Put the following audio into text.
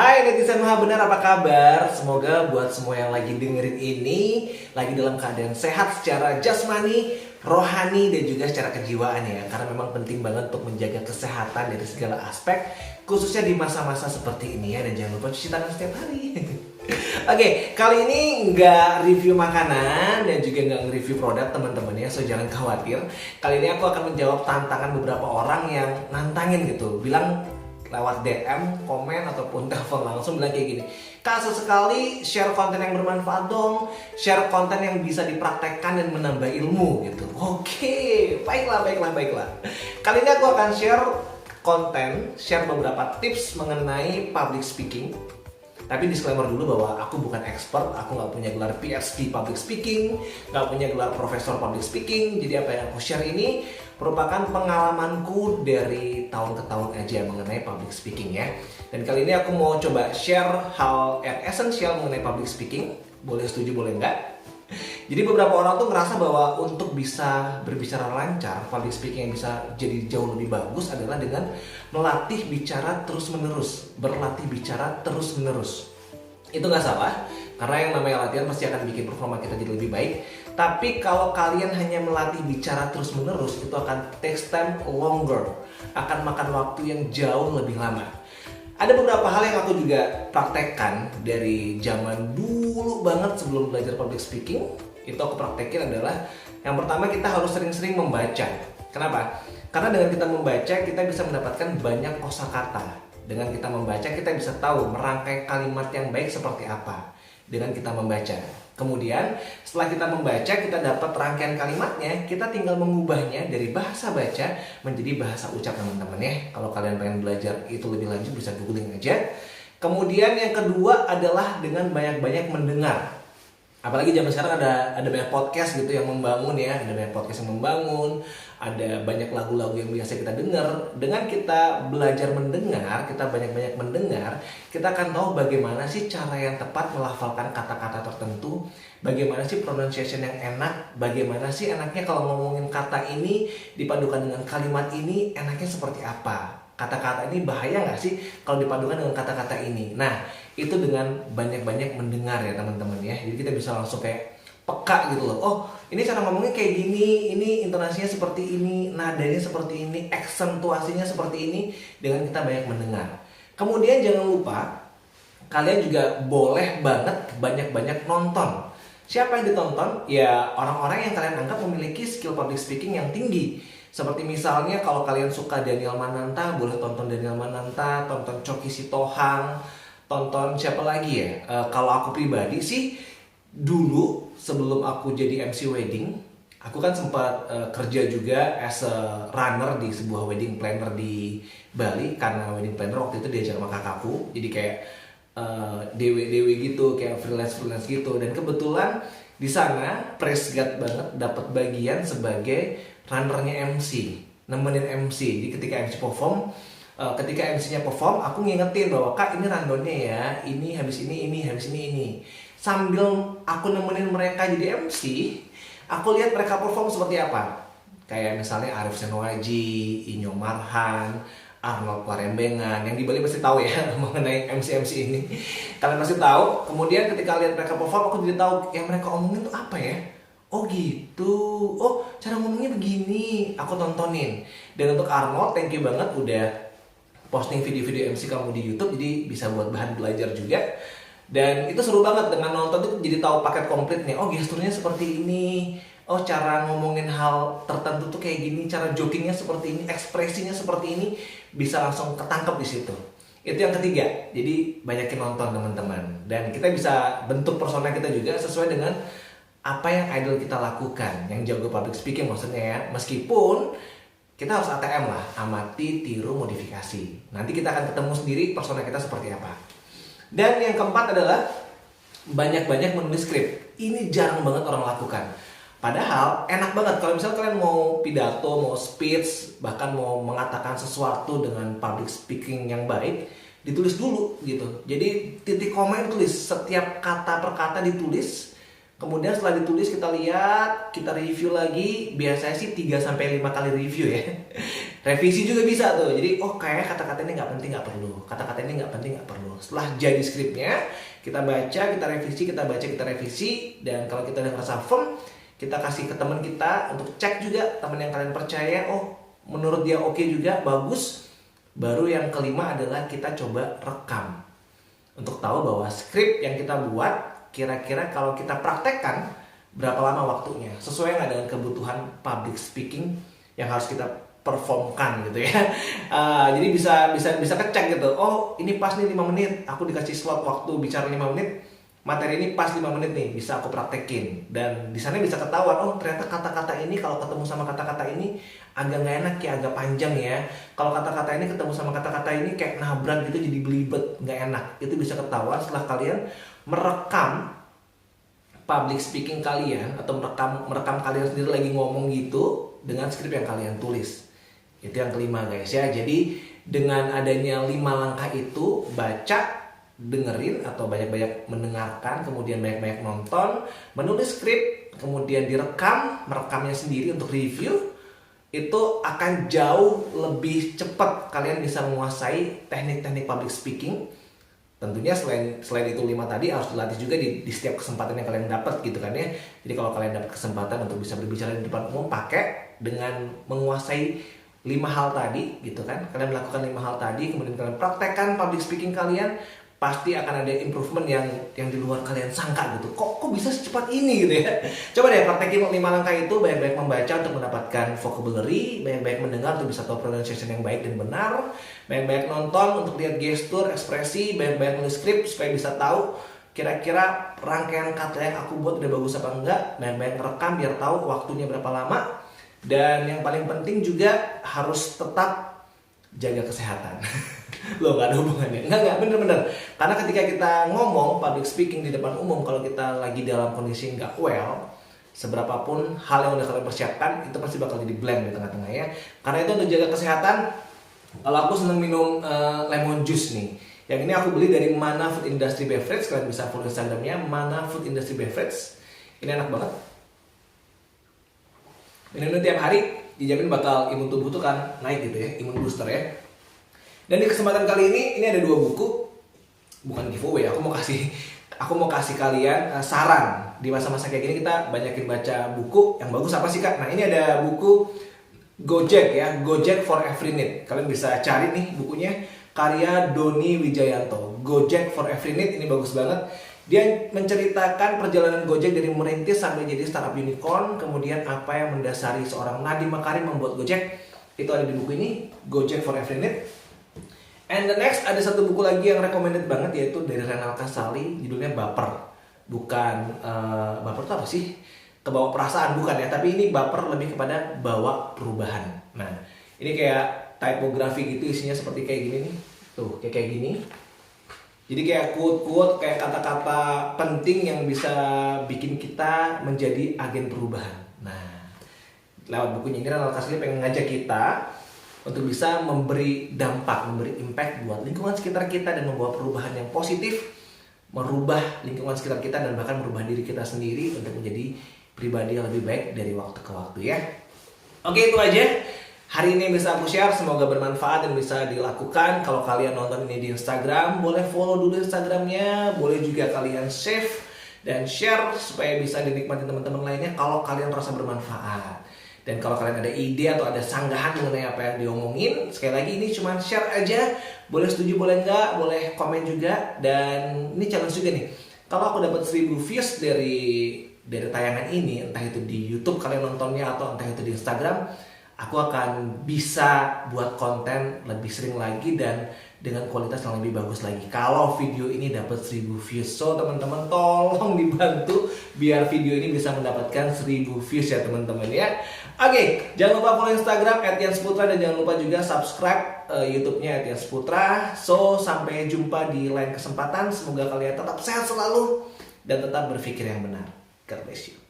Hai netizen maha benar, apa kabar? Semoga buat semua yang lagi dengerin ini lagi dalam keadaan sehat secara jasmani, rohani, dan juga secara kejiwaan ya. Karena memang penting banget untuk menjaga kesehatan dari segala aspek, khususnya di masa-masa seperti ini ya. Dan jangan lupa cuci tangan setiap hari. Oke, kali ini nggak review makanan dan juga nggak nge-review produk teman-teman ya, so jangan khawatir. Kali ini aku akan menjawab tantangan beberapa orang yang nantangin gitu, bilang lewat DM, komen, ataupun telepon langsung bilang kayak gini, Kak, sesekali share konten yang bermanfaat dong, share konten yang bisa dipraktekkan dan menambah ilmu gitu. Oke, baiklah. Kali ini aku akan share beberapa tips mengenai public speaking. Tapi disclaimer dulu bahwa aku bukan expert, aku nggak punya gelar PhD public speaking, nggak punya gelar profesor public speaking. Jadi apa yang aku share ini merupakan pengalamanku dari tahun ke tahun aja mengenai public speaking ya. Dan kali ini aku mau coba share hal yang esensial mengenai public speaking. Boleh setuju, boleh enggak. Jadi beberapa orang tuh ngerasa bahwa untuk bisa berbicara lancar, public speaking yang bisa jadi jauh lebih bagus adalah dengan melatih bicara terus-menerus, berlatih bicara terus-menerus. Itu nggak salah, karena yang namanya latihan pasti akan bikin performa kita jadi lebih baik. Tapi kalau kalian hanya melatih bicara terus-menerus, itu akan takes time longer, akan makan waktu yang jauh lebih lama. Ada beberapa hal yang aku juga praktekkan dari zaman dulu banget sebelum belajar public speaking. Itu aku praktekin adalah, yang pertama kita harus sering-sering membaca. Kenapa? Karena dengan kita membaca, kita bisa mendapatkan banyak kosakata. Dengan kita membaca, kita bisa tahu merangkai kalimat yang baik seperti apa dengan kita membaca. Kemudian setelah kita membaca, kita dapat rangkaian kalimatnya, kita tinggal mengubahnya dari bahasa baca menjadi bahasa ucap teman-teman ya. Kalau kalian pengen belajar itu lebih lanjut bisa googling aja. Kemudian yang kedua adalah dengan banyak-banyak mendengar. Apalagi zaman sekarang ada banyak podcast gitu yang membangun ya, ada banyak podcast yang membangun, ada banyak lagu-lagu yang biasa kita dengar. Dengan kita belajar mendengar, kita banyak-banyak mendengar, kita akan tahu bagaimana sih cara yang tepat melafalkan kata-kata tertentu, bagaimana sih pronunciation yang enak, bagaimana sih enaknya kalau ngomongin kata ini dipadukan dengan kalimat ini, enaknya seperti apa. Kata-kata ini bahaya nggak sih kalau dipadukan dengan kata-kata ini. Nah, itu dengan banyak-banyak mendengar ya teman-teman ya. Jadi kita bisa langsung kayak peka gitu loh. Oh, ini cara ngomongnya kayak gini, ini intonasinya seperti ini, nadanya seperti ini, aksentuasinya seperti ini, dengan kita banyak mendengar. Kemudian jangan lupa, kalian juga boleh banget banyak-banyak nonton. Siapa yang ditonton? Ya orang-orang yang kalian anggap memiliki skill public speaking yang tinggi. Seperti misalnya kalau kalian suka Daniel Mananta, boleh tonton Daniel Mananta, tonton Choky Sitohang, tonton siapa lagi ya? Kalau aku pribadi sih, dulu sebelum aku jadi MC wedding, aku kan sempat kerja juga as a runner di sebuah wedding planner di Bali. Karena wedding planner waktu itu diajar sama kakakku, jadi kayak dewe gitu, kayak freelance gitu. Dan kebetulan di sana praise God banget dapat bagian sebagai runnernya MC, nemenin MC. Jadi ketika MC perform, ketika MC-nya perform, aku ngingetin bahwa Kak, ini randonnya ya, ini habis ini, habis ini. Sambil aku nemenin mereka jadi MC, aku lihat mereka perform seperti apa. Kayak misalnya Arif Senoaji, Inyo Marhan, Arnold Warembengan, yang di Bali pasti tahu ya mengenai MC ini. Kalian pasti tahu. Kemudian ketika lihat mereka perform, aku jadi tahu yang mereka omongin tuh apa ya. Oh gitu, oh cara ngomongnya begini, aku tontonin. Dan untuk Arnold, thank you banget udah posting video-video MC kamu di YouTube, jadi bisa buat bahan belajar juga. Dan itu seru banget, dengan nonton tuh jadi tahu paket komplitnya. Oh gesturnya seperti ini, oh cara ngomongin hal tertentu tuh kayak gini, cara jokingnya seperti ini, ekspresinya seperti ini, bisa langsung ketangkep di situ. Itu yang ketiga, jadi banyakin nonton teman-teman. Dan kita bisa bentuk persona kita juga sesuai dengan apa yang idol kita lakukan, yang jago public speaking maksudnya ya. Meskipun kita harus ATM lah, amati, tiru, modifikasi. Nanti kita akan ketemu sendiri persona kita seperti apa. Dan yang keempat adalah banyak-banyak menulis skrip. Ini jarang banget orang lakukan. Padahal enak banget kalau misalnya kalian mau pidato, mau speech, bahkan mau mengatakan sesuatu dengan public speaking yang baik, ditulis dulu gitu. Jadi titik koma ditulis, setiap kata per kata ditulis. Kemudian setelah ditulis kita lihat, kita review lagi. Biasanya sih 3-5 kali review ya. Revisi juga bisa tuh. Jadi kayak kata-kata ini nggak penting, nggak perlu. Kata-kata ini nggak penting, nggak perlu. Setelah jadi skripnya, kita baca, kita revisi, kita baca, kita revisi. Dan kalau kita udah ngerasa firm, kita kasih ke teman kita untuk cek juga. Teman yang kalian percaya, menurut dia oke juga, bagus. Baru yang kelima adalah kita coba rekam. Untuk tahu bahwa skrip yang kita buat, kira-kira kalau kita praktekkan, berapa lama waktunya. Sesuai nggak dengan kebutuhan public speaking yang harus kita performkan gitu ya. Jadi bisa kecek gitu. Ini pas nih 5 menit. Aku dikasih slot waktu bicara 5 menit. Materi ini pas 5 menit nih, bisa aku praktekin. Dan di sana bisa ketahuan, ternyata kata-kata ini kalau ketemu sama kata-kata ini agak nggak enak ya, agak panjang ya. Kalau kata-kata ini ketemu sama kata-kata ini kayak nabrak gitu, jadi belibet, nggak enak. Itu bisa ketahuan setelah kalian merekam public speaking kalian atau merekam kalian sendiri lagi ngomong gitu dengan skrip yang kalian tulis. Itu yang kelima guys ya. Jadi dengan adanya 5 langkah itu, baca, dengerin atau banyak-banyak mendengarkan, kemudian banyak-banyak nonton, menulis skrip, kemudian merekamnya sendiri untuk review, itu akan jauh lebih cepat kalian bisa menguasai teknik-teknik public speaking. Tentunya selain itu 5 tadi harus dilatih juga di setiap kesempatan yang kalian dapat gitu kan ya. Jadi kalau kalian dapat kesempatan untuk bisa berbicara di depan umum, pakai dengan menguasai 5 hal tadi gitu kan. Kalian melakukan 5 hal tadi, kemudian kalian praktekkan public speaking kalian, pasti akan ada improvement yang di luar kalian sangka gitu. Kok bisa secepat ini gitu ya. Coba deh praktekin 5 langkah itu, banyak-banyak membaca untuk mendapatkan vocabulary, banyak-banyak mendengar untuk bisa tahu pronunciation yang baik dan benar, banyak-banyak nonton untuk lihat gestur, ekspresi, banyak-banyak nulis skrip supaya bisa tahu kira-kira rangkaian kata yang aku buat udah bagus apa enggak, banyak-banyak rekam biar tahu waktunya berapa lama. Dan yang paling penting juga harus tetap jaga kesehatan. Loh, nggak ada hubungannya. Nggak, bener-bener. Karena ketika kita ngomong public speaking di depan umum, kalau kita lagi dalam kondisi nggak well, seberapapun hal yang udah kalian persiapkan, itu pasti bakal jadi blank di tengah-tengah ya. Karena itu untuk jaga kesehatan, kalau aku seneng minum lemon juice nih. Yang ini aku beli dari Mana Food Industry Beverage. Kalian bisa follow Instagramnya Mana Food Industry Beverage. Ini enak banget. Minum tiap hari, dijamin bakal imun tubuh tuh kan naik gitu ya, imun booster ya. Dan di kesempatan kali ini ada 2 buku, bukan giveaway. Aku mau kasih kalian saran. Di masa-masa kayak gini kita banyakin baca buku yang bagus apa sih kak? Nah ini ada buku Gojek ya, Gojek for Every Need. Kalian bisa cari nih bukunya, karya Doni Wijayanto. Gojek for Every Need ini bagus banget. Dia menceritakan perjalanan Gojek dari merintis sampai jadi startup unicorn, kemudian apa yang mendasari seorang Nadiem Makarim membuat Gojek. Itu ada di buku ini, Gojek for Every Need. And the next ada satu buku lagi yang recommended banget, yaitu dari Renal Kasali, judulnya Baper. Bukan baper itu apa sih? Kebawa perasaan bukan ya, tapi ini baper lebih kepada bawa perubahan. Nah, ini kayak typography gitu, isinya seperti kayak gini nih. Tuh, kayak gini. Jadi kayak quote-quote, kayak kata-kata penting yang bisa bikin kita menjadi agen perubahan. Nah, lewat bukunya ini Renal Kasali pengen ngajak kita untuk bisa memberi dampak, memberi impact buat lingkungan sekitar kita dan membawa perubahan yang positif, merubah lingkungan sekitar kita dan bahkan merubah diri kita sendiri untuk menjadi pribadi yang lebih baik dari waktu ke waktu ya. Oke, itu aja hari ini yang bisa aku share, semoga bermanfaat dan bisa dilakukan. Kalau kalian nonton ini di Instagram, boleh follow dulu Instagramnya, boleh juga kalian save dan share supaya bisa dinikmati teman-teman lainnya kalau kalian merasa bermanfaat. Dan kalau kalian ada ide atau ada sanggahan mengenai apa yang diomongin, sekali lagi ini cuma share aja, boleh setuju boleh enggak, boleh komen juga. Dan ini challenge juga nih, kalau aku dapat 1000 views dari tayangan ini, entah itu di YouTube kalian nontonnya atau entah itu di Instagram, aku akan bisa buat konten lebih sering lagi dan dengan kualitas yang lebih bagus lagi kalau video ini dapat 1000 views. So teman-teman tolong dibantu biar video ini bisa mendapatkan 1000 views ya teman-teman ya. Oke, jangan lupa follow Instagram @yansputra dan jangan lupa juga subscribe YouTube-nya @yansputra. So sampai jumpa di lain kesempatan. Semoga kalian tetap sehat selalu dan tetap berpikir yang benar. God bless you.